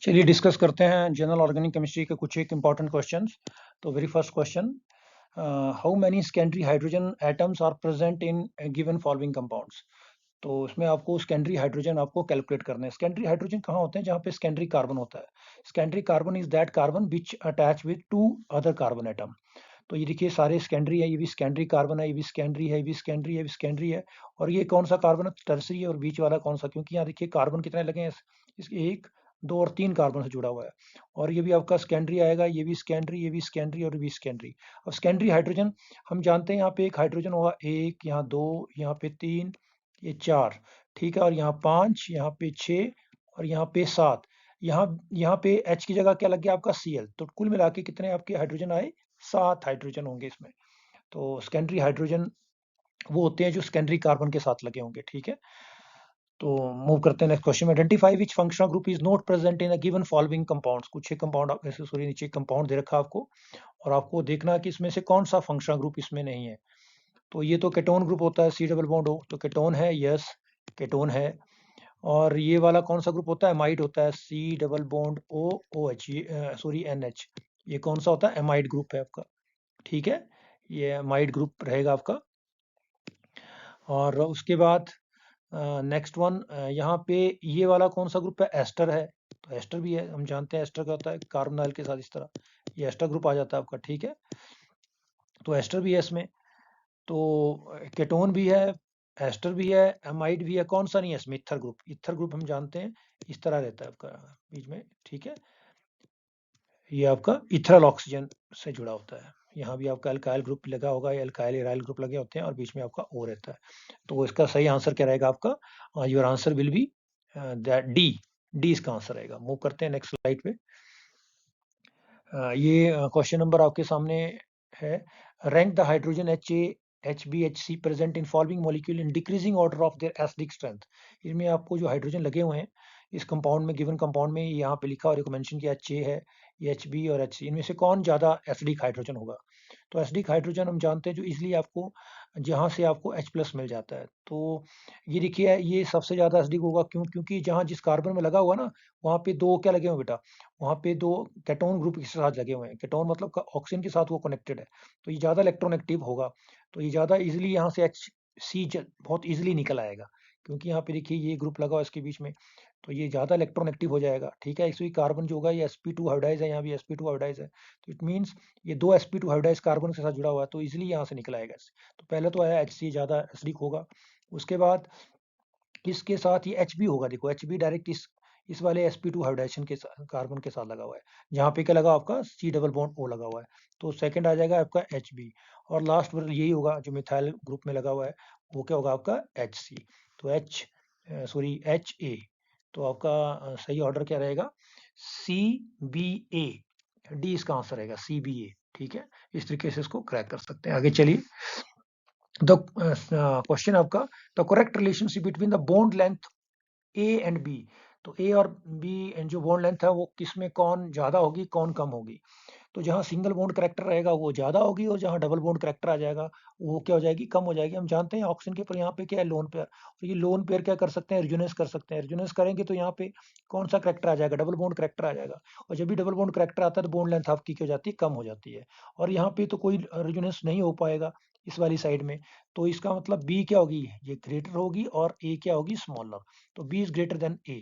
चलिए डिस्कस करते हैं जनरल ऑर्गेनिक केमिस्ट्री के कुछ एक इंपॉर्टेंट क्वेश्चंस। तो very first question, how many secondary hydrogen atoms are present in given following compounds. तो इसमें आपको सेकेंडरी हाइड्रोजन आपको कैलकुलेट करना है। सेकेंडरी हाइड्रोजन कहाँ होते हैं? जहाँ पे सेकेंडरी कार्बन होता है। Secondary carbon is that carbon which attach with two other carbon atom. तो ये देखिए सारे सेकेंडरी है, ये भी सेकेंडरी कार्बन है, ये भी सेकेंडरी है, ये भी सेकेंडरी है, ये भी सेकेंडरी है। और ये कौन सा कार्बन है? टर्सरी है। और बीच वाला कौन सा? क्योंकि यहाँ देखिए कार्बन कितने लगे हैं, इसके एक दो और तीन कार्बन से जुड़ा हुआ है। और ये भी आपका सेकेंडरी आएगा, ये भी सेकेंडरी, ये भी सेकेंडरी और ये भी सेकेंडरी। अब सेकेंडरी हाइड्रोजन हम जानते हैं यहाँ पे एक हाइड्रोजन होगा, एक यहाँ दो, यहाँ पे तीन, ये चार, ठीक है। और यहाँ पाँच, यहाँ पे छः और यहाँ पे सात। यहाँ पे एच की जगह क्या लग गया आपका? Cl। तो कुल मिला के कितने आपके हाइड्रोजन आए? 7 हाइड्रोजन होंगे इसमें। तो सेकेंडरी हाइड्रोजन वो होते हैं जो सेकेंडरी कार्बन के साथ लगे होंगे, ठीक है। तो मूव करते हैं नेक्स्ट क्वेश्चन में। Identify which functional group is not present in a given following compounds. कुछ एक कंपाउंड ऐसे, सॉरी नीचे कंपाउंड दे रखा है आपको, और आपको देखना है कि इसमें से कौन सा फंक्शनल ग्रुप इसमें नहीं है। तो ये तो केटोन ग्रुप होता है, सी डबल बॉन्ड ओ, तो केटोन है, यस केटोन है। और ये वाला कौन सा ग्रुप होता है? एमाइड होता है, C double bond O O H, sorry N H. ये कौन सा होता है? एमाइड ग्रुप है आपका, ठीक है। ये एमाइड ग्रुप रहेगा आपका। और उसके बाद नेक्स्ट वन, यहाँ पे ये वाला कौन सा ग्रुप है? एस्टर है। तो एस्टर भी है, हम जानते हैं एस्टर क्या होता है, कार्बोनाइल के साथ इस तरह ये एस्टर ग्रुप आ जाता है आपका, ठीक है। तो एस्टर भी है इसमें। तो केटोन भी है, एस्टर भी है, एमाइड भी है, कौन सा नहीं है इसमें? Ether group. इथर ग्रुप हम जानते हैं इस तरह रहता है आपका बीच में, ठीक है। ये आपका इथरल ऑक्सीजन से जुड़ा होता है। यहाँ भी आपका अल्काइल ग्रुप लगा होगा, या अल्काइल एराइल ग्रुप लगे होते हैं, और बीच में आपका ओ रहता है। तो इसका सही आंसर क्या रहेगा आपका? Your answer will be that D. D इसका आंसर रहेगा। मूव करते हैं नेक्स्ट स्लाइड पे। ये क्वेश्चन नंबर आपके सामने है। Rank the hydrogen HbHc present in following molecule in decreasing order of their acidic strength. इसमें आपको जो हाइड्रोजन लगे हुए हैं इस कंपाउंड में, गिवन कंपाउंड में, यहाँ पे लिखा और मेंशन किया HA है, ये HB और HC, इनमें से कौन ज्यादा एसिडिक हाइड्रोजन होगा? तो एसिडिक हाइड्रोजन हम जानते हैं जो इजिली आपको, जहाँ से आपको H प्लस मिल जाता है। तो ये देखिए ये सबसे ज्यादा एसिडिक होगा, क्यों? क्योंकि जहाँ जिस कार्बन में लगा हुआ ना, वहाँ पे दो क्या लगे हुए बेटा? वहाँ पे दो केटोन ग्रुप के साथ लगे हुए हैं। केटोन मतलब ऑक्सीजन के साथ वो कनेक्टेड है, तो ये ज़्यादा इलेक्ट्रोनेगेटिव होगा। तो ये ज़्यादा इजीली यहाँ से बहुत इजीली निकल आएगा, क्योंकि यहाँ पे देखिए ये ग्रुप लगा हुआ है इसके बीच में। तो ये ज़्यादा इलेक्ट्रोनेगेटिव हो जाएगा, ठीक है। इसमें कार्बन जो होगा ये sp2 हाइब्रिडाइज है, यहाँ भी sp2 हाइब्रिडाइज है। तो इट मीन्स ये दो sp2 हाइब्रिडाइज कार्बन के साथ जुड़ा हुआ है, तो इजिली यहाँ से निकल आएगा इससे। तो पहले तो आया HC ज़्यादा एसिडिक होगा। उसके बाद इसके साथ ये Hb होगा। देखो Hb डायरेक्ट इस वाले sp2 हाइब्रिडाइजेशन के कार्बन के साथ लगा हुआ है। जहाँ पे क्या लगा आपका? C डबल बॉन्ड O लगा हुआ है। तो सेकंड आ जाएगा आपका Hb। और लास्ट वर्ड यही होगा जो मिथाइल ग्रुप में लगा हुआ है, वो क्या होगा आपका? Hc। तो Ha। तो आपका सही ऑर्डर क्या रहेगा? CBA। डी इसका आंसर रहेगा, CBA, ठीक है। इस तरीके से इसको क्रैक कर सकते हैं। आगे चलिए। द क्वेश्चन आपका, the correct relationship between the bond length A and B. तो ए और बी जो बॉन्ड लेंथ है वो किसमें कौन ज्यादा होगी, कौन कम होगी? तो जहाँ सिंगल बॉन्ड करेक्टर रहेगा वो ज्यादा होगी, और जहाँ डबल बॉन्ड करेक्टर आ जाएगा वो क्या हो जाएगी? कम हो जाएगी। हम जानते हैं ऑक्सीजन के पर यहाँ पे क्या है? Lone pair. तो ये लोन पेयर क्या कर सकते हैं? रिजोनेंस कर सकते हैं। रिजोनेंस करेंगे तो यहाँ पे कौन सा करेक्टर आ जाएगा? डबल बॉन्ड करेक्टर आ जाएगा। और जब भी डबल बॉन्ड करेक्टर आता है तो बॉन्ड लेंथ आपकी क्या हो जाती है? कम हो जाती है। और यहाँ पे तो कोई रिजोनेंस नहीं हो पाएगा इस वाली साइड में। तो इसका मतलब बी क्या होगी? ये ग्रेटर होगी, और ए क्या होगी? स्मॉलर। तो बी इज ग्रेटर देन ए।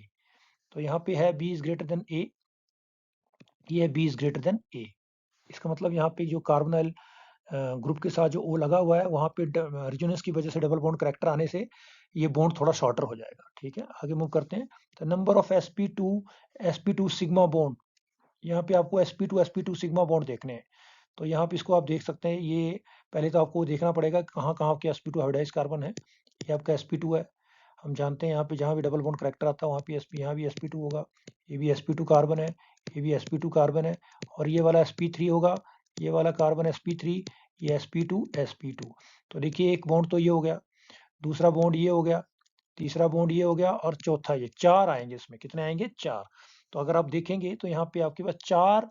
तो यहाँ पे है बी इज ग्रेटर देन ए, ये है बी इज ग्रेटर देन ए। इसका मतलब यहाँ पे जो कार्बोनाइल ग्रुप के साथ जो ओ लगा हुआ है वहाँ पे रिजोनेंस की वजह से डबल बॉन्ड करेक्टर आने से ये बॉन्ड थोड़ा शॉर्टर हो जाएगा, ठीक है। आगे मूव करते हैं। तो number of sp2 sigma bond, यहाँ पे आपको sp2 सिग्मा बॉन्ड देखने हैं। तो यहाँ पे इसको आप देख सकते हैं। ये पहले तो आपको देखना पड़ेगा कहाँ कहाँ आपके sp2 हाइब्रिडाइज कार्बन है। ये आपका sp2 है। हम जानते हैं यहाँ पे जहाँ भी डबल बॉन्ड करेक्टर आता है वहाँ पे यहाँ भी sp2 होगा। ये भी sp2 कार्बन है, ये भी sp2 कार्बन है। और ये वाला sp3 होगा, ये वाला कार्बन sp3, ये sp2। तो देखिए एक बॉन्ड तो ये हो गया, दूसरा बॉन्ड ये हो गया, तीसरा बॉन्ड ये हो गया, और चौथा ये। चार आएंगे इसमें, कितने आएंगे? चार। तो अगर आप देखेंगे तो यहाँ पे आपके पास चार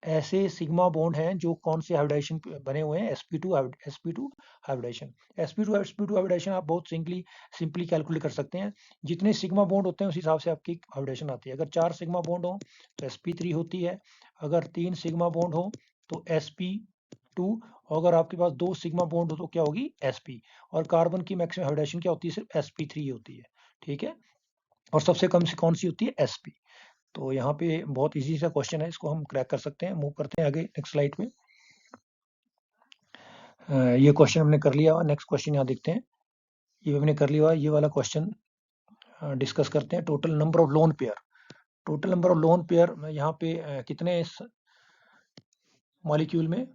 ऐसे सिग्मा बॉन्ड हैं जो कौन से हाइब्रिडाइजेशन बने हुए हैं, sp2 हाइब्रिडाइजेशन। sp2 हाइब्रिडाइजेशन आप बहुत सिंपली कैलकुलेट कर सकते हैं। जितने सिग्मा बॉन्ड होते हैं उस हिसाब से आपकी हाइब्रिडाइजेशन आती है। अगर 4 सिग्मा बॉन्ड हो तो sp3 होती है, अगर 3 सिग्मा बॉन्ड हो तो sp2, अगर आपके पास 2 सिग्मा बॉन्ड हो तो क्या होगी, sp। और कार्बन की मैक्सिमम हाइब्रिडाइजेशन क्या होती है, सिर्फ sp3 होती है, ठीक है। और सबसे कम से कौन सी होती है, sp। तो यहाँ पे बहुत इजी सा क्वेश्चन है, इसको हम क्रैक कर सकते हैं। मूव करते हैं आगे नेक्स्ट स्लाइड पे। ये क्वेश्चन हमने कर लिया। नेक्स्ट क्वेश्चन यहाँ देखते हैं, ये हमने कर लिया। ये वाला क्वेश्चन डिस्कस करते हैं। Total number of lone pair, total number of lone pair यहाँ पे कितने इस मॉलिक्यूल में।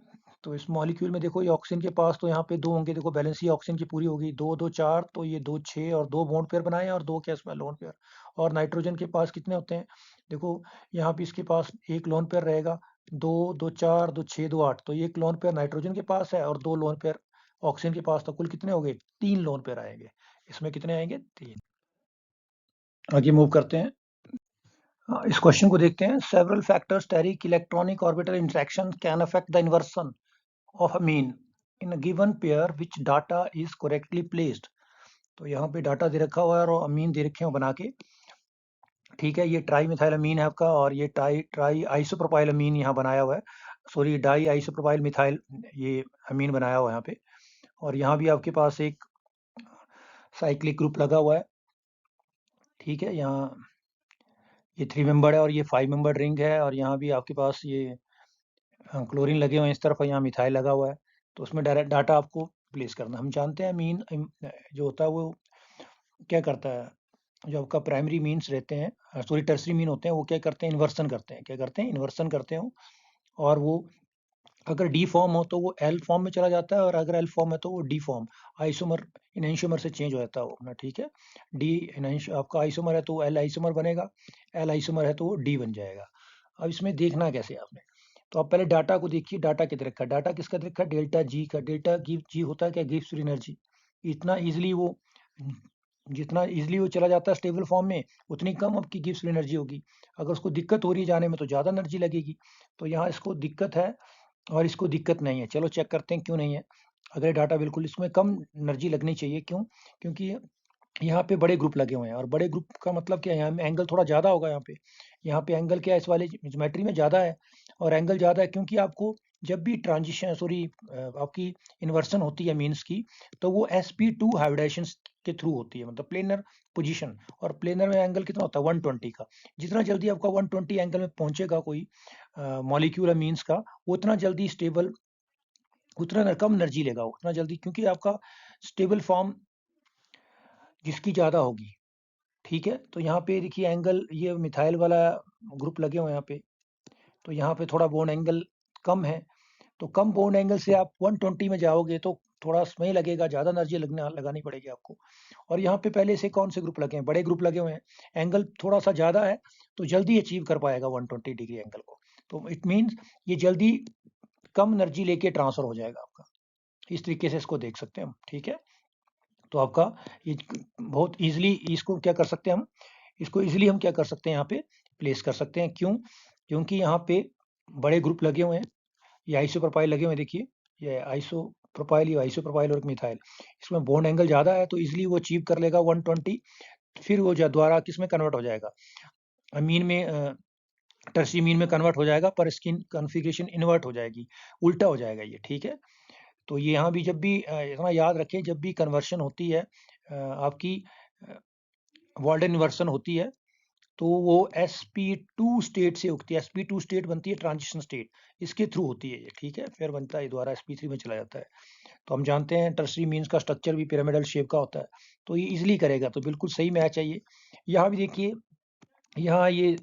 तो इस मॉलिक्यूल में देखो, ये ऑक्सीजन के पास तो यहाँ पे 2 होंगे। देखो बैलेंस ही ऑक्सीजन की पूरी होगी, 2 2 4, तो ये 2 6 और 2 बॉन्ड पेयर बनाए और 2 क्या इसमें लोन पेयर। और नाइट्रोजन के पास कितने होते हैं, देखो यहाँ पे इसके पास एक लोन पेयर रहेगा, 2 2 4 2 6 2 8, तो ये एक लोन पेयर नाइट्रोजन के पास है और 2 लोन पेयर ऑक्सीजन के पास। तो कुल कितने हो गए, 3 लोन पेयर आएंगे। इसमें कितने आएंगे, 3। आगे मूव करते हैं। इस क्वेश्चन को देखते हैं। Several factors steric electronic orbital interaction can affect the inversion of a mean in a given pair which data is correctly placed। तो यहाँ पे डाटा दे रखा हुआ है और अमीन दे रखे हैं बना के, ठीक है। ये ट्राई मिथाइल अमीन है आपका, और ये ट्राई ट्राई आइसोप्रोपाइल अमीन यहाँ बनाया हुआ है, सॉरी डाई आइसोप्रोपाइल मिथाइल ये अमीन बनाया हुआ है यहाँ पे। और यहाँ भी आपके पास एक साइक्लिक ग्रुप लगा हुआ है, ठीक है। यहाँ ये 3 मेंबर है और ये 5 मेंबर रिंग है, और यहाँ भी आपके पास ये क्लोरीन लगे हुए हैं इस तरफ, यहाँ मिथाइल लगा हुआ है। तो उसमें डायरेक्ट डाटा आपको प्लेस करना। हम जानते हैं मीन जो होता है वो क्या करता है, जो आपका प्राइमरी मीन्स रहते हैं, सॉरी टर्सरी मीन होते हैं, वो क्या करते हैं, इन्वर्सन करते हैं। क्या करते हैं, इन्वर्सन करते हो। और वो अगर डी फॉर्म हो तो वो एल फॉर्म में चला जाता है, और अगर एल फॉर्म है तो वो डी फॉर्म आइसोमर इनैंशियोमर से चेंज हो जाता है वो अपना, ठीक है। डी आपका आइसोमर है तो एल आइसोमर बनेगा, एल आइसोमर है तो वो डी बन जाएगा। अब इसमें देखना कैसे आपने, तो आप पहले डाटा को देखिए। डाटा किधर रखा है, डाटा किसका रखा है, डेल्टा जी का। डेल्टा जी होता है क्या, गिव्स फ्री एनर्जी। इतना इजिली वो, जितना इजिली वो चला जाता है स्टेबल फॉर्म में, उतनी कम आपकी गिव्स फ्री एनर्जी होगी। अगर उसको दिक्कत हो रही है जाने में तो ज़्यादा एनर्जी लगेगी। तो यहाँ इसको दिक्कत है और इसको दिक्कत नहीं है। चलो चेक करते हैं क्यों नहीं है। अगर डाटा बिल्कुल इसमें कम एनर्जी लगनी चाहिए, क्यों, क्योंकि यहाँ पे बड़े ग्रुप लगे हुए हैं, और बड़े ग्रुप का मतलब क्या है, यहाँ एंगल थोड़ा ज़्यादा होगा। यहाँ पे एंगल क्या है, इस वाले ज्योमेट्री में ज़्यादा है। और एंगल ज़्यादा है क्योंकि आपको जब भी ट्रांजिशन सॉरी आपकी इन्वर्सन होती है मीन्स की, तो वो sp2 हाइब्रिडाइजेशन के थ्रू होती है, मतलब प्लेनर पोजीशन। और प्लेनर में एंगल कितना होता है, 120 का। जितना जल्दी आपका 120 एंगल में पहुंचेगा कोई मॉलिक्यूल मीन्स का, उतना जल्दी स्टेबल, उतना कम एनर्जी लेगा उतना जल्दी, क्योंकि आपका स्टेबल फॉर्म जिसकी ज़्यादा होगी, ठीक है। तो यहाँ पे देखिए एंगल, ये मिथाइल वाला ग्रुप लगे हुए हैं यहाँ पे, तो यहाँ पे थोड़ा बॉन्ड एंगल कम है। तो कम बॉन्ड एंगल से आप 120 में जाओगे तो थोड़ा समय लगेगा, ज़्यादा एनर्जी लगानी पड़ेगी आपको। और यहाँ पे पहले से कौन से ग्रुप लगे हैं, बड़े ग्रुप लगे हुए हैं, एंगल थोड़ा सा ज़्यादा है, तो जल्दी अचीव कर पाएगा 120 डिग्री एंगल को। तो इट मीन्स ये जल्दी कम एनर्जी लेके ट्रांसफर हो जाएगा आपका। इस तरीके से इसको देख सकते हैं हम, ठीक है। तो आपका ये बहुत ईजिली इसको क्या कर सकते हैं हम, इसको ईजिली हम क्या कर सकते हैं, यहाँ पे प्लेस कर सकते हैं। क्यों, क्योंकि यहाँ पे बड़े ग्रुप लगे हुए हैं, ये आइसोप्रोपाइल लगे हुए हैं, देखिए ये आइसोप्रोपाइल, ये आइसोप्रोपाइल और एक मिथाइल। इसमें बॉन्ड एंगल ज़्यादा है तो इजिली वो अचीव कर लेगा 120। फिर वो द्वारा किस में कन्वर्ट हो जाएगा, अमीन में, टर्सी मीन में कन्वर्ट हो जाएगा, पर इसकी कॉन्फ़िगरेशन इन्वर्ट हो जाएगी, उल्टा हो जाएगा ये, ठीक है। तो ये यहाँ भी जब भी इतना याद रखें, जब भी कन्वर्शन होती है आपकी वॉल्डन इन्वर्सन होती है, तो वो sp2 स्टेट से उगती है। sp2 स्टेट बनती है ट्रांजिशन स्टेट, इसके थ्रू होती है ये, ठीक है। फिर बनता है द्वारा sp3 में चला जाता है। तो हम जानते हैं टर्सरी मीन्स का स्ट्रक्चर भी पिरामिडल शेप का होता है, तो ये इजिली करेगा। तो बिल्कुल सही मैच है ये। यहाँ भी देखिए, यहाँ ये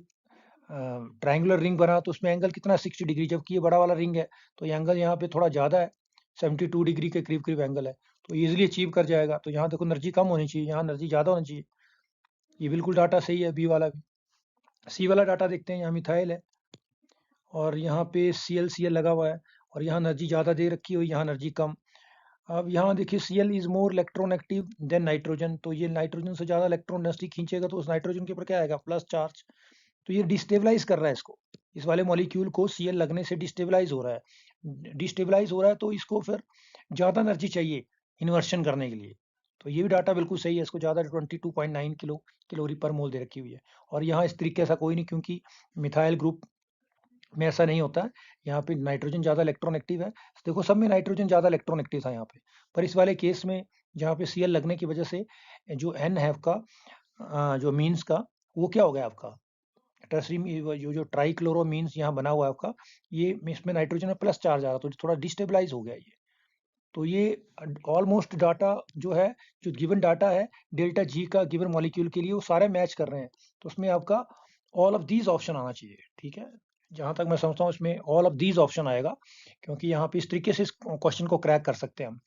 ट्रायंगुलर रिंग बना तो उसमें एंगल कितना 60 डिग्री, जबकि ये बड़ा वाला रिंग है तो ये एंगल यहाँ पे थोड़ा ज़्यादा है, 72 डिग्री के करीब करीब एंगल है। तो इजिली अचीव कर जाएगा। तो यहाँ देखो एनर्जी कम होनी चाहिए, यहाँ एनर्जी ज़्यादा होनी चाहिए। ये बिल्कुल डाटा सही है, बी वाला भी। सी वाला डाटा देखते हैं, यहाँ मिथाइल है और यहाँ पे Cl लगा हुआ है, और यहाँ एनर्जी ज़्यादा दे रखी हुई, यहाँ एनर्जी कम। अब यहाँ देखिए Cl is more electron active than nitrogen, तो ये नाइट्रोजन से ज़्यादा इलेक्ट्रॉन डेंसिटी खींचेगा, तो उस नाइट्रोजन के ऊपर क्या आएगा, प्लस चार्ज। तो ये डिस्टेबलाइज कर रहा है इसको, इस वाले मॉलिक्यूल को Cl लगने से डिस्टेबलाइज हो रहा है, डिस्टेबलाइज हो रहा है, तो इसको फिर ज़्यादा एनर्जी चाहिए इन्वर्शन करने के लिए। तो ये भी डाटा बिल्कुल सही है, इसको ज़्यादा 22.9 कैलोरी पर मोल दे रखी हुई है। और यहाँ इस तरीके ऐसा कोई नहीं, क्योंकि मिथाइल ग्रुप में ऐसा नहीं होता है। यहाँ पे नाइट्रोजन ज़्यादा इलेक्ट्रॉन एक्टिव है, देखो सब में नाइट्रोजन ज़्यादा इलेक्ट्रॉन एक्टिव था यहाँ पे। पर इस वाले केस में जहाँ पे Cl लगने की वजह से जो N है आपका, जो मीन्स का, वो क्या हो गया आपका टर्सरी, जो ट्राइक्लोरोमीन्स यहाँ बना हुआ है आपका, ये इसमें नाइट्रोजन में प्लस चार्ज आ रहा, तो थोड़ा डिस्टेबलाइज हो गया ये। तो ये ऑलमोस्ट डाटा जो है, जो गिवन डाटा है डेल्टा जी का गिवन मॉलिक्यूल के लिए, वो सारे मैच कर रहे हैं। तो उसमें आपका ऑल ऑफ दीज ऑप्शन आना चाहिए, ठीक है। जहाँ तक मैं समझता हूँ इसमें ऑल ऑफ दीज ऑप्शन आएगा, क्योंकि यहाँ पे इस तरीके से इस क्वेश्चन को क्रैक कर सकते हैं हम।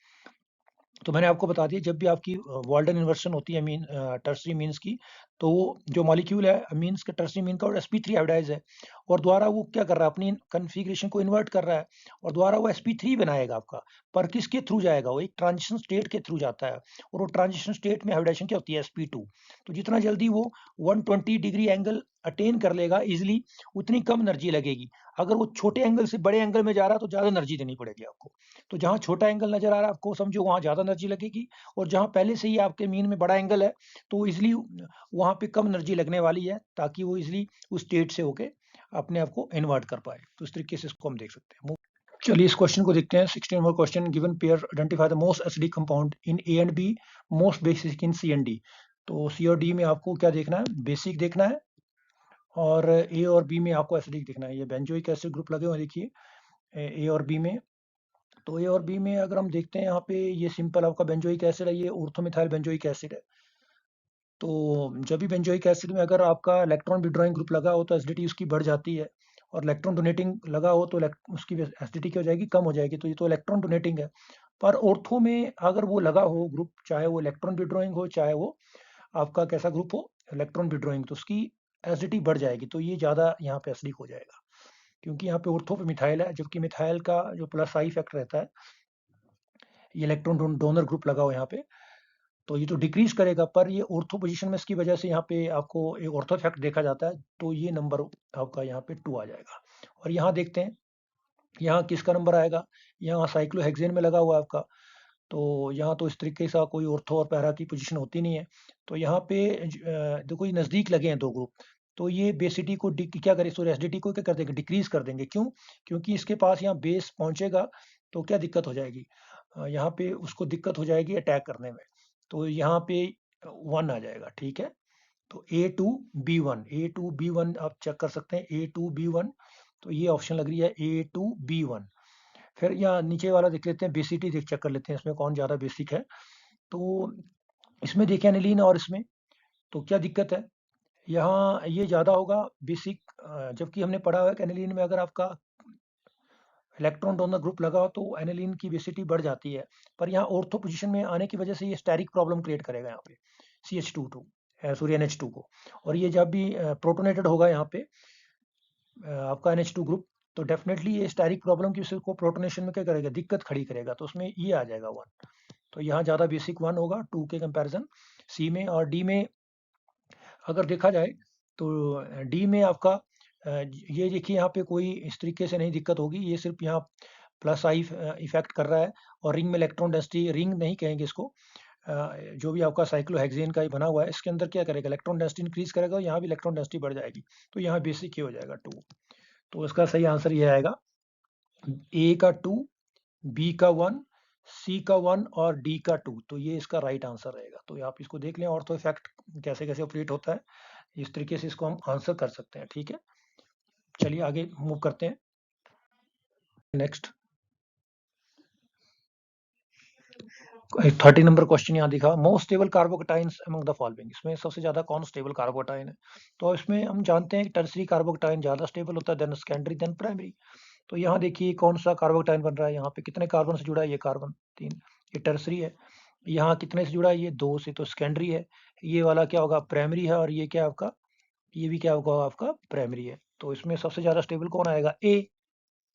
तो मैंने आपको बता दिया, जब भी आपकी वाल्डन इन्वर्शन होती है मीन टर्सरी मीन्स की, तो वो जो मॉलिक्यूल है मीन्स के टर्सरी मीन का, और sp3 हाइब्रिडाइज है, और द्वारा वो क्या कर रहा है, अपनी कन्फिग्रेशन को इन्वर्ट कर रहा है, और द्वारा वो sp3 बनाएगा आपका। पर किसके थ्रू जाएगा, वो एक ट्रांजिशन स्टेट के थ्रू जाता है, और वो ट्रांजिशन स्टेट में हाइब्रिडाइजेशन क्या होती है, sp2। तो जितना जल्दी वो 120 डिग्री एंगल अटेन कर लेगा इजिली, उतनी कम एनर्जी लगेगी। अगर वो छोटे एंगल से बड़े एंगल में जा रहा है तो ज़्यादा एनर्जी देनी पड़ेगी आपको। तो जहाँ छोटा एंगल नजर आ रहा है आपको, समझो वहाँ ज़्यादा एनर्जी लगेगी, और जहाँ पहले से ही आपके मीन में बड़ा एंगल है, तो इसलिए वहाँ पे कम एनर्जी लगने वाली है, ताकि वो इसलिए उस स्टेट से होके अपने आप को इन्वर्ट कर पाए। तो इस तरीके से इसको हम देख सकते हैं। चलिए इस क्वेश्चन को देखते हैं। 16 number question, given pair identify the most acidic compound in A and B, most basic in C and D. तो सी और डी में आपको क्या देखना है, बेसिक देखना है, और ए और बी में आपको एसिडिक देखना है। ये बेंजोइक एसिड ग्रुप लगे हुए देखिए ए और बी में। तो ए और बी में अगर हम देखते हैं, यहाँ पे ये सिंपल आपका बेंजोइक एसिड है, ये ऑर्थोमिथाइल बेंजोइक एसिड है। तो जब भी बेंजोइक एसिड में अगर आपका इलेक्ट्रॉन विड्रॉइंग ग्रुप लगा हो, तो एसिडिटी उसकी बढ़ जाती है, और इलेक्ट्रॉन डोनेटिंग लगा हो तो उसकी एसिडिटी क्या हो जाएगी, कम हो जाएगी। तो ये तो इलेक्ट्रॉन डोनेटिंग है। पर ऑर्थो में अगर वो लगा हो ग्रुप, चाहे वो इलेक्ट्रॉन विड्रॉइंग हो, चाहे वो आपका कैसा ग्रुप हो, इलेक्ट्रॉन विड्रॉइंग, तो उसकी एसिडिटी बढ़ जाएगी। तो ये ज़्यादा यहाँ पे एसिडिक हो जाएगा, क्योंकि यहाँ पे ऑर्थो पे मिथाइल है, जबकि मिथाइल का जो प्लस आई इफेक्ट रहता है, ये इलेक्ट्रॉन डोनर ग्रुप लगा हो यहाँ पे, तो ये तो डिक्रीज करेगा। पर ये ऑर्थो पोजीशन में इसकी वजह से यहाँ पे आपको एक ऑर्थो इफेक्ट देखा जाता है, तो ये नंबर आपका यहाँ पे 2 आ जाएगा। और यहाँ देखते हैं, यहाँ किसका नंबर आएगा, यहाँ साइक्लोहेक्सेन में लगा हुआ है आपका। तो यहाँ तो इस तरीके से कोई ऑर्थो और पैरा की पोजीशन होती नहीं है। तो यहाँ पे देखो ये नज़दीक लगे हैं दो ग्रुप, तो ये बेसिटी को क्या करें, सॉरी एसिडिटी को क्या कर देंगे, डिक्रीज कर देंगे। क्यों, क्योंकि इसके पास यहाँ बेस पहुंचेगा, तो क्या दिक्कत हो जाएगी, यहाँ पे उसको दिक्कत हो जाएगी अटैक करने में। तो यहाँ पे 1 आ जाएगा, ठीक है। तो A2B1, A2B1 आप चेक कर सकते हैं, A2B1। तो ये ऑप्शन लग रही है A2B1। फिर यहाँ नीचे वाला देख लेते हैं, बेसिटी देख चेक कर लेते हैं, इसमें कौन ज़्यादा बेसिक है। तो इसमें देखें एनिलीन, और इसमें तो क्या दिक्कत है, यहाँ ये ज़्यादा होगा बेसिक, जबकि हमने पढ़ा हुआ है कि एनिलीन में अगर आपका इलेक्ट्रॉन डोनर ग्रुप लगा हो, तो एनिलीन की बेसिटी बढ़ जाती है। पर यहाँ ऑर्थो पोजीशन में आने की वजह से ये स्टेरिक प्रॉब्लम क्रिएट करेगा यहाँ पे CH2 सॉरी NH2 को। और ये जब भी प्रोटोनेटेड होगा यहाँ पे आपका NH2 ग्रुप, तो डेफिनेटली ये स्टेरिक प्रॉब्लम की को प्रोटोनेशन में क्या करेगा, दिक्कत खड़ी करेगा। तो उसमें ये आ जाएगा 1। तो यहाँ ज़्यादा बेसिक 1 होगा 2 के कंपैरिजन सी में। और डी में अगर देखा जाए, तो डी में आपका ये देखिए, यहाँ पे कोई इस तरीके से नहीं दिक्कत होगी, ये सिर्फ यहाँ प्लस आई इफेक्ट कर रहा है। और रिंग में इलेक्ट्रॉन डेंसिटी, रिंग नहीं कहेंगे इसको, जो भी आपका साइक्लोहेक्सेन का ही बना हुआ है, इसके अंदर क्या करेगा, इलेक्ट्रॉन डेंसिटी इंक्रीज करेगा, और यहाँ भी इलेक्ट्रॉन डेंसिटी बढ़ जाएगी। तो यहाँ बेसिक ही हो जाएगा 2। तो इसका सही आंसर ये आएगा, ए का 2, बी का 1, सी का 1 और डी का 2। तो ये इसका राइट आंसर रहेगा। तो आप इसको देख लें, ऑर्थो इफेक्ट कैसे कैसे ऑपरेट होता है, इस तरीके से इसको हम आंसर कर सकते हैं, ठीक है। चलिए आगे मूव करते हैं। नेक्स्ट 30 नंबर क्वेश्चन यहाँ दिखा, most stable carbocations among the following. इसमें सबसे ज्यादा कौन स्टेबल कार्बोकेटाइन है। तो इसमें हम जानते हैं कि टर्सरी कार्बोकेटाइन ज्यादा स्टेबल होता है, देन सेकेंडरी, देन प्राइमरी। तो यहाँ देखिए कौन सा कार्बोकेटाइन बन रहा है, यहाँ पे कितने कार्बन से जुड़ा है, ये कार्बन 3, ये टर्सरी है। यहाँ कितने से जुड़ा है, ये 2 से, तो सेकेंडरी है। ये वाला क्या होगा, प्राइमरी है। और ये क्या आपका, ये भी क्या होगा आपका, प्राइमरी है। तो इसमें सबसे ज्यादा स्टेबल कौन आएगा, ए,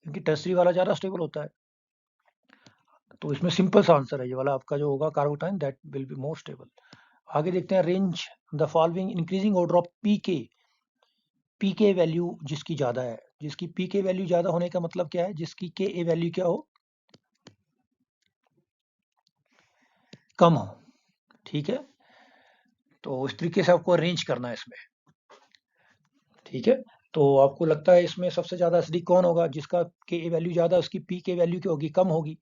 क्योंकि टर्सरी वाला ज्यादा स्टेबल होता है। तो इसमें सिंपल सा आंसर है ये वाला आपका जो होगा, कार्बोटाइन that will be more stable. आगे देखते हैं, range the following increasing order of pK. PK value जिसकी ज़्यादा है, जिसकी पीके वैल्यू ज़्यादा होने का मतलब क्या है, जिसकी के वैल्यू क्या हो, कम हो। ठीक है, तो इस तरीके से आपको अरेंज करना है इसमें। ठीक है, तो आपको लगता है इसमें सबसे ज़्यादा एसिडिक कौन होगा, जिसका के वैल्यू ज़्यादा उसकी पी के वैल्यू क्या होगी, कम होगी।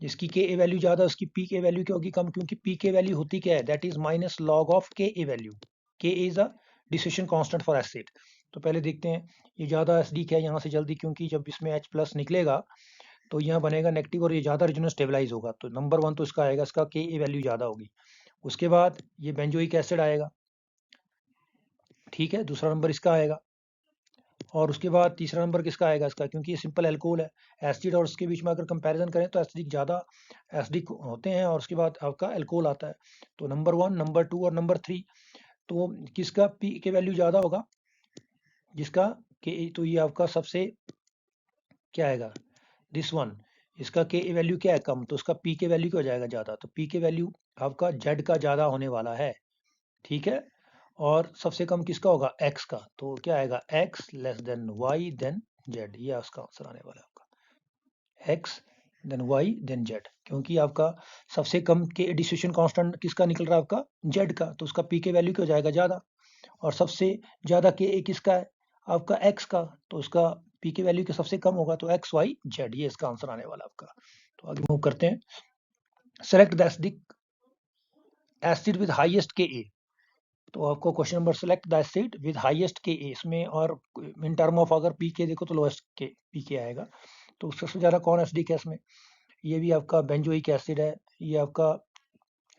जिसकी के वैल्यू ज़्यादा उसकी पी के वैल्यू क्या होगी, कम, क्योंकि पी के वैल्यू होती क्या है, that is minus log of के वैल्यू। के is a decision constant for acid. तो पहले देखते हैं ये ज़्यादा एसिडिक है यहाँ से जल्दी, क्योंकि जब इसमें H प्लस निकलेगा तो यहाँ बनेगा नेगेटिव और ये ज़्यादा रीजनल स्टेबलाइज होगा। तो नंबर 1 तो इसका आएगा, इसका के वैल्यू ज़्यादा होगी। उसके बाद ये बेंजोइक एसिड आएगा। ठीक है, दूसरा नंबर इसका आएगा। और उसके बाद तीसरा नंबर किसका आएगा, इसका, क्योंकि ये सिंपल एल्कोहल है। एसिड और उसके बीच में अगर कंपैरिजन करें तो एसिडिक ज़्यादा एसिडिक होते हैं, और उसके बाद आपका एल्कोहल आता है। तो नंबर 1, नंबर 2 और नंबर 3, तो किसका पी के वैल्यू ज़्यादा होगा, जिसका के, तो ये आपका सबसे क्या आएगा, दिस वन। इसका के वैल्यू क्या है, कम, तो उसका पी के वैल्यू क्या हो जाएगा, ज़्यादा। तो पी के वैल्यू आपका जेड का ज़्यादा होने वाला है। ठीक है, और सबसे कम किसका होगा, एक्स का। तो क्या आएगा, X less than Y than Z, ये उसका आंसर आने वाला है आपका, X than Y than Z, क्योंकि आपका सबसे कम के डिसिशन कांस्टेंट किसका निकल रहा है, आपका जेड का, तो उसका पी के वैल्यू क्या हो जाएगा, ज़्यादा। और सबसे ज़्यादा के किसका है, आपका एक्स का, तो उसका पी के वैल्यू के सबसे कम होगा, तो एक्स वाई जेड, ये इसका आंसर आने वाला आपका। तो आगे मूव करते हैं। Select the acid with highest के ए। तो आपको question number, select the acid with highest के ए, इसमें और इन टर्म ऑफ अगर पी के देखो तो लोएस्ट के पी के आएगा। तो सबसे ज़्यादा कौन एसिडिक है इसमें, ये भी आपका बेंजोइक एसिड है, ये आपका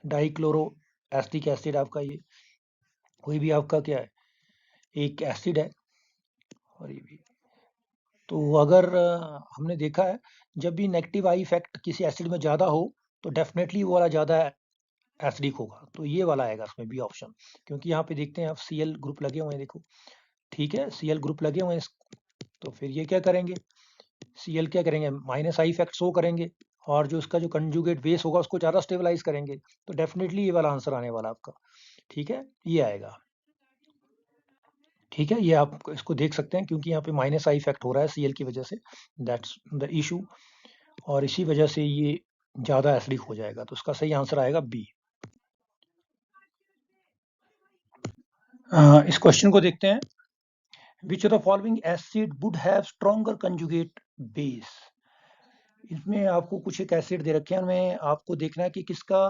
डाइक्लोरो एसिटिक एसिड आपका, ये कोई भी आपका क्या है, एक एसिड है, और ये भी। तो अगर हमने देखा है जब भी नेगेटिव आई इफेक्ट किसी एसिड में ज़्यादा हो तो डेफिनेटली वो वाला ज़्यादा एसिडिक होगा, तो ये वाला आएगा इसमें बी ऑप्शन। क्योंकि यहाँ पे देखते हैं आप Cl ग्रुप लगे हुए हैं, देखो। ठीक है, Cl ग्रुप लगे हुए हैं, तो फिर ये क्या करेंगे, Cl क्या करेंगे, माइनस आई इफेक्ट शो करेंगे, और जो उसका जो कंजुगेट बेस होगा उसको ज़्यादा स्टेबलाइज करेंगे। तो डेफिनेटली ये वाला आंसर आने वाला आपका। ठीक है, ये आएगा। ठीक है, ये आप इसको देख सकते हैं, क्योंकि यहाँ पे माइनस आई इफेक्ट हो रहा है Cl की वजह से, दैट्स द इशू, और इसी वजह से ये ज़्यादा एसिडिक हो जाएगा। तो उसका सही आंसर आएगा बी। इस क्वेश्चन को देखते हैं। Which of the following acid would have stronger conjugate base. इसमें आपको कुछ एक एसिड दे रखे हैं, उनमें आपको देखना है कि किसका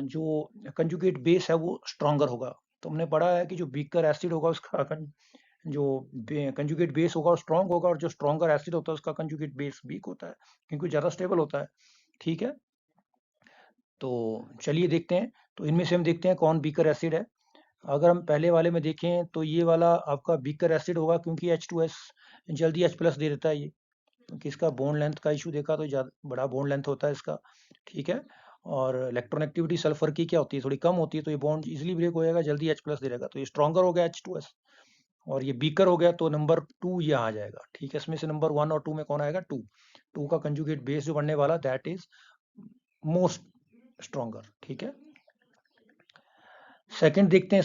जो कंजुगेट बेस है वो स्ट्रॉन्गर होगा। तो हमने पढ़ा है कि जो वीकर एसिड होगा उसका जो कंजुगेट बेस होगा वो स्ट्रॉन्ग होगा, और जो स्ट्रॉन्गर एसिड होता है उसका कंजुगेट बेस वीक होता है, क्योंकि ज़्यादा स्टेबल होता है। ठीक है, तो चलिए देखते हैं। तो इनमें से हम देखते हैं कौन वीकर एसिड है। अगर हम पहले वाले में देखें तो ये वाला आपका वीकर एसिड होगा, क्योंकि H2S जल्दी H प्लस दे देता है ये, क्योंकि इसका बॉन्ड लेंथ का इशू देखा तो ज़्यादा बड़ा बॉन्ड लेंथ होता है इसका। ठीक है, और इलेक्ट्रॉनेगेटिविटी सल्फर की क्या होती है, थोड़ी कम होती है, तो ये बॉन्ड इजीली ब्रेक हो जाएगा, जल्दी H प्लस दे देगा, तो ये स्ट्रॉन्गर हो गया H2S। और ये बीकर हो गया, तो नंबर 2 ये आ जाएगा। ठीक है, इसमें से नंबर 1 और 2 में कौन आएगा, 2। 2 का कंजुगेट बेस जो बनने वाला, दैट इज मोस्ट स्ट्रॉन्गर। ठीक है, सेकंड देखते हैं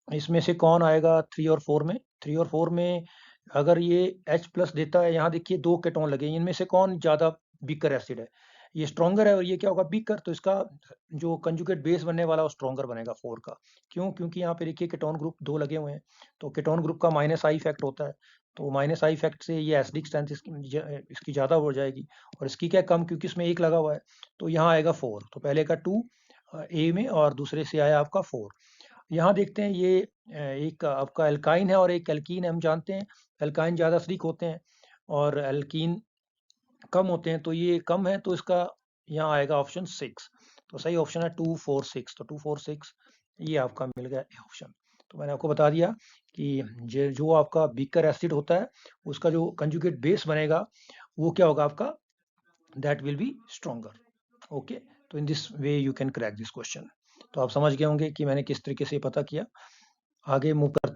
इसमें से कौन आएगा 3 और 4 में। 3 और 4 में अगर ये H प्लस देता है, यहाँ देखिए 2 केटोन लगे, इनमें से कौन ज़्यादा बीकर एसिड है, ये स्ट्रॉन्गर है, और ये क्या होगा, बीकर। तो इसका जो कंजुगेट बेस बनने वाला वो स्ट्रॉन्गर बनेगा 4 का। क्यों, क्योंकि यहाँ पे देखिए केटोन ग्रुप 2 लगे हुए हैं, तो केटोन ग्रुप का माइनस आई इफेक्ट होता है, तो माइनस आई इफेक्ट से ये एसिडिक स्ट्रेंथ इसकी ज़्यादा हो जाएगी, और इसकी क्या कम, क्योंकि इसमें 1 लगा हुआ है, तो यहाँ आएगा 4। तो पहले का 2 ए में, और दूसरे से आया आपका 4। यहाँ देखते हैं ये एक आपका एल्काइन है और एक एल्कीन है। हम जानते हैं एल्काइन ज़्यादा एसिडिक होते हैं और एल्कीन कम होते हैं, तो ये कम है, तो इसका यहाँ आएगा ऑप्शन 6। तो सही ऑप्शन है 2 4 6। तो 2 4 6 ये आपका मिल गया ऑप्शन। तो मैंने आपको बता दिया कि जो आपका बीकर एसिड होता है उसका जो कंजुगेट बेस बनेगा वो क्या होगा आपका, that will be stronger. Okay, तो in this way you can crack this question. तो आप समझ गए होंगे कि मैंने किस तरीके से पता किया। आगे मूव कर